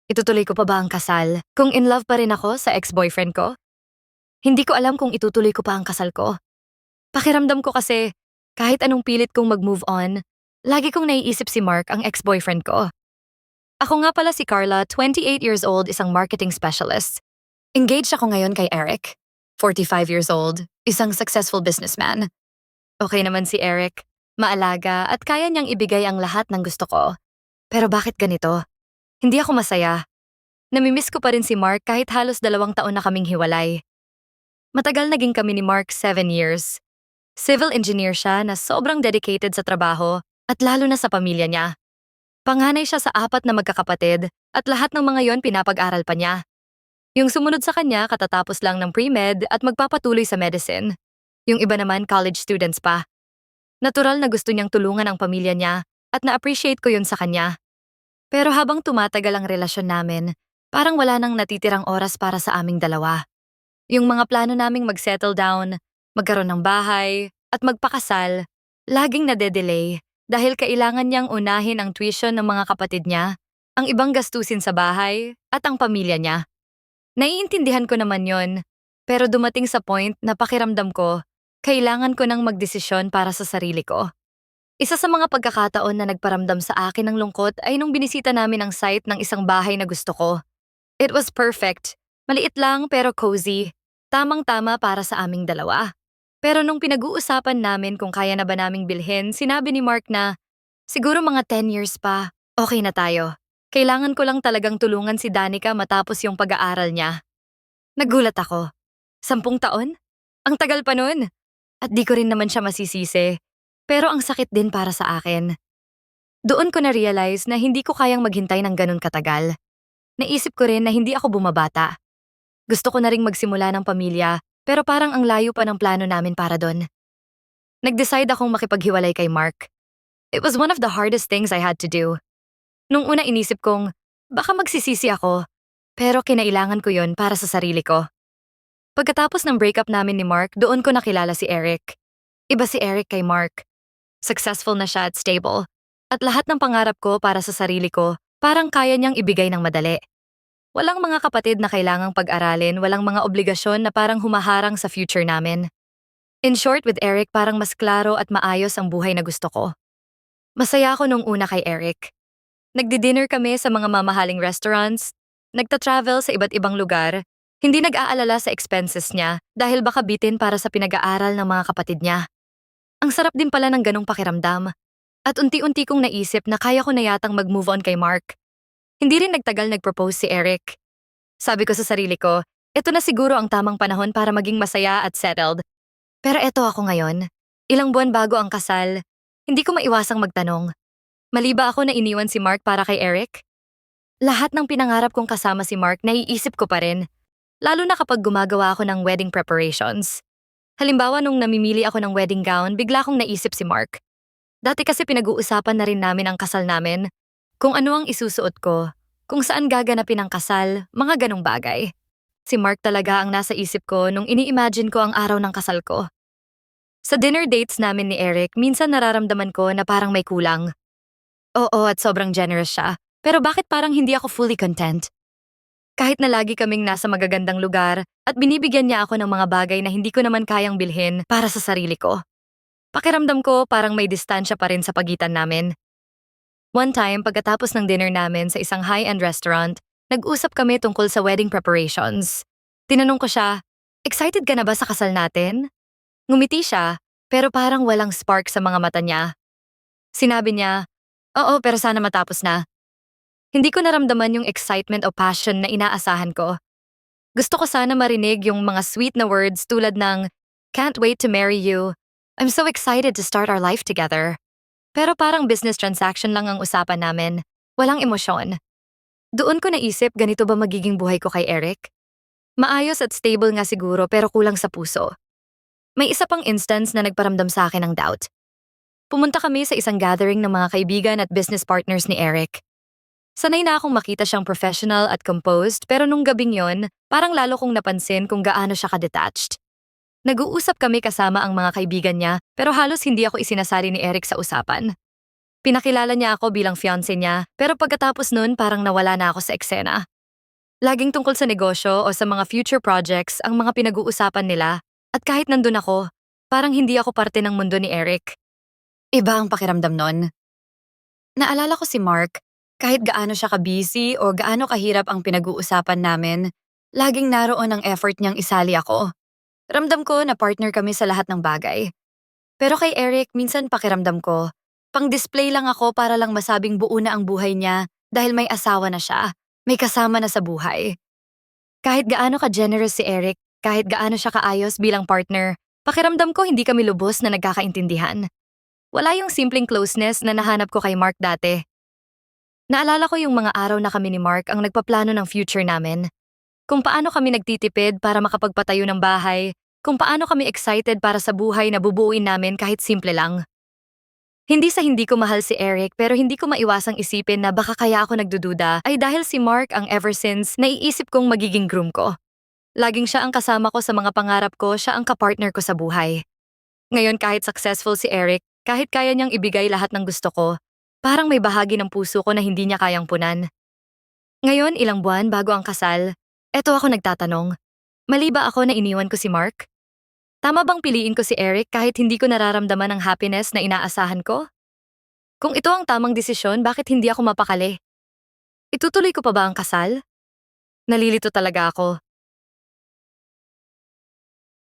Itutuloy ko pa ba ang kasal? Kung in love pa rin ako sa ex-boyfriend ko? Hindi ko alam kung itutuloy ko pa ang kasal ko. Pakiramdam ko kasi, kahit anong pilit kong mag-move on, lagi kong naiisip si Mark, ang ex-boyfriend ko. Ako nga pala si Carla, 28 years old, isang marketing specialist. Engaged ako ngayon kay Eric, 45 years old, isang successful businessman. Okay naman si Eric, maalaga at kaya niyang ibigay ang lahat ng gusto ko. Pero bakit ganito? Hindi ako masaya. Namimiss ko pa rin si Mark kahit halos 2 taon na kaming hiwalay. Matagal naging kami ni Mark, 7 years. Civil engineer siya na sobrang dedicated sa trabaho at lalo na sa pamilya niya. Panganay siya sa 4 na magkakapatid at lahat ng mga yon pinapag-aral pa niya. Yung sumunod sa kanya katatapos lang ng pre-med at magpapatuloy sa medicine. Yung iba naman college students pa. Natural na gusto niyang tulungan ang pamilya niya at na-appreciate ko yun sa kanya. Pero habang tumatagal ang relasyon namin, parang wala nang natitirang oras para sa aming dalawa. Yung mga plano naming mag-settle down, magkaroon ng bahay, at magpakasal, laging nade-delay dahil kailangan niyang unahin ang tuition ng mga kapatid niya, ang ibang gastusin sa bahay, at ang pamilya niya. Naiintindihan ko naman yon, pero dumating sa point na pakiramdam ko, kailangan ko nang magdesisyon para sa sarili ko. Isa sa mga pagkakataon na nagparamdam sa akin ng lungkot ay nung binisita namin ang site ng isang bahay na gusto ko. It was perfect. Maliit lang pero cozy. Tamang-tama para sa aming dalawa. Pero nung pinag-uusapan namin kung kaya na ba naming bilhin, sinabi ni Mark na, siguro mga 10 years pa, okay na tayo. Kailangan ko lang talagang tulungan si Danica matapos yung pag-aaral niya. Nagulat ako. 10 taon? Ang tagal pa nun. At di ko rin naman siya masisisi. Pero ang sakit din para sa akin. Doon ko na-realize na hindi ko kayang maghintay ng ganun katagal. Naisip ko rin na hindi ako bumabata. Gusto ko na ring magsimula ng pamilya, pero parang ang layo pa ng plano namin para doon. Nag-decide akong makipaghiwalay kay Mark. It was one of the hardest things I had to do. Nung una inisip kong, baka magsisisi ako, pero kinailangan ko yon para sa sarili ko. Pagkatapos ng breakup namin ni Mark, doon ko nakilala si Eric. Iba si Eric kay Mark. Successful na siya at stable. At lahat ng pangarap ko para sa sarili ko, parang kaya niyang ibigay ng madali. Walang mga kapatid na kailangang pag-aralin, walang mga obligasyon na parang humaharang sa future namin. In short, with Eric, parang mas klaro at maayos ang buhay na gusto ko. Masaya ako nung una kay Eric. Nagdi-dinner kami sa mga mamahaling restaurants, nagta-travel sa iba't ibang lugar, hindi nag-aalala sa expenses niya dahil baka bitin para sa pinag-aaral ng mga kapatid niya. Ang sarap din pala ng ganong pakiramdam. At unti-unti kong naisip na kaya ko na yatang mag-move on kay Mark. Hindi rin nagtagal nag-propose si Eric. Sabi ko sa sarili ko, ito na siguro ang tamang panahon para maging masaya at settled. Pero eto ako ngayon. Ilang buwan bago ang kasal, hindi ko maiwasang magtanong. Mali ba ako na iniwan si Mark para kay Eric? Lahat ng pinangarap kong kasama si Mark naiisip ko pa rin. Lalo na kapag gumagawa ako ng wedding preparations. Halimbawa nung namimili ako ng wedding gown, bigla kong naisip si Mark. Dati kasi pinag-uusapan na rin namin ang kasal namin. Kung ano ang isusuot ko, kung saan gaganapin ang kasal, mga ganong bagay. Si Mark talaga ang nasa isip ko nung ini-imagine ko ang araw ng kasal ko. Sa dinner dates namin ni Eric, minsan nararamdaman ko na parang may kulang. Oo, at sobrang generous siya, pero bakit parang hindi ako fully content? Kahit na lagi kaming nasa magagandang lugar at binibigyan niya ako ng mga bagay na hindi ko naman kayang bilhin para sa sarili ko. Pakiramdam ko parang may distansya pa rin sa pagitan namin. One time, pagkatapos ng dinner namin sa isang high-end restaurant, nag-usap kami tungkol sa wedding preparations. Tinanong ko siya, excited ka na ba sa kasal natin? Ngumiti siya, pero parang walang spark sa mga mata niya. Sinabi niya, oo, pero sana matapos na. Hindi ko naramdaman yung excitement o passion na inaasahan ko. Gusto ko sana marinig yung mga sweet na words tulad ng, can't wait to marry you. I'm so excited to start our life together. Pero parang business transaction lang ang usapan namin. Walang emosyon. Doon ko naisip ganito ba magiging buhay ko kay Eric? Maayos at stable nga siguro pero kulang sa puso. May isa pang instance na nagparamdam sa akin ng doubt. Pumunta kami sa isang gathering ng mga kaibigan at business partners ni Eric. Sanay na akong makita siyang professional at composed pero nung gabing yon, parang lalo kong napansin kung gaano siya ka-detached. Nag-uusap kami kasama ang mga kaibigan niya pero halos hindi ako isinasali ni Eric sa usapan. Pinakilala niya ako bilang fiancé niya, pero pagkatapos nun parang nawala na ako sa eksena. Laging tungkol sa negosyo o sa mga future projects ang mga pinag-uusapan nila, at kahit nandun ako, parang hindi ako parte ng mundo ni Eric. Iba ang pakiramdam nun. Naalala ko si Mark, kahit gaano siya ka-busy o gaano kahirap ang pinag-uusapan namin, laging naroon ang effort niyang isali ako. Ramdam ko na partner kami sa lahat ng bagay. Pero kay Eric, minsan pakiramdam ko, pang-display lang ako para lang masabing buo na ang buhay niya dahil may asawa na siya, may kasama na sa buhay. Kahit gaano ka-generous si Eric, kahit gaano siya kaayos bilang partner, pakiramdam ko hindi kami lubos na nagkakaintindihan. Wala yung simpleng closeness na nahanap ko kay Mark dati. Naalala ko yung mga araw na kami ni Mark ang nagpaplano ng future namin. Kung paano kami nagtitipid para makapagpatayo ng bahay, kung paano kami excited para sa buhay na bubuuin namin kahit simple lang. Hindi sa hindi ko mahal si Eric pero hindi ko maiwasang isipin na baka kaya ako nagdududa ay dahil si Mark ang ever since naiisip kong magiging groom ko. Laging siya ang kasama ko sa mga pangarap ko, siya ang kapartner ko sa buhay. Ngayon kahit successful si Eric, kahit kaya niyang ibigay lahat ng gusto ko, parang may bahagi ng puso ko na hindi niya kayang punan. Ngayon ilang buwan bago ang kasal, eto ako nagtatanong, mali ba ako na iniwan ko si Mark? Tama bang piliin ko si Eric kahit hindi ko nararamdaman ang happiness na inaasahan ko? Kung ito ang tamang desisyon, bakit hindi ako mapakali? Itutuloy ko pa ba ang kasal? Nalilito talaga ako.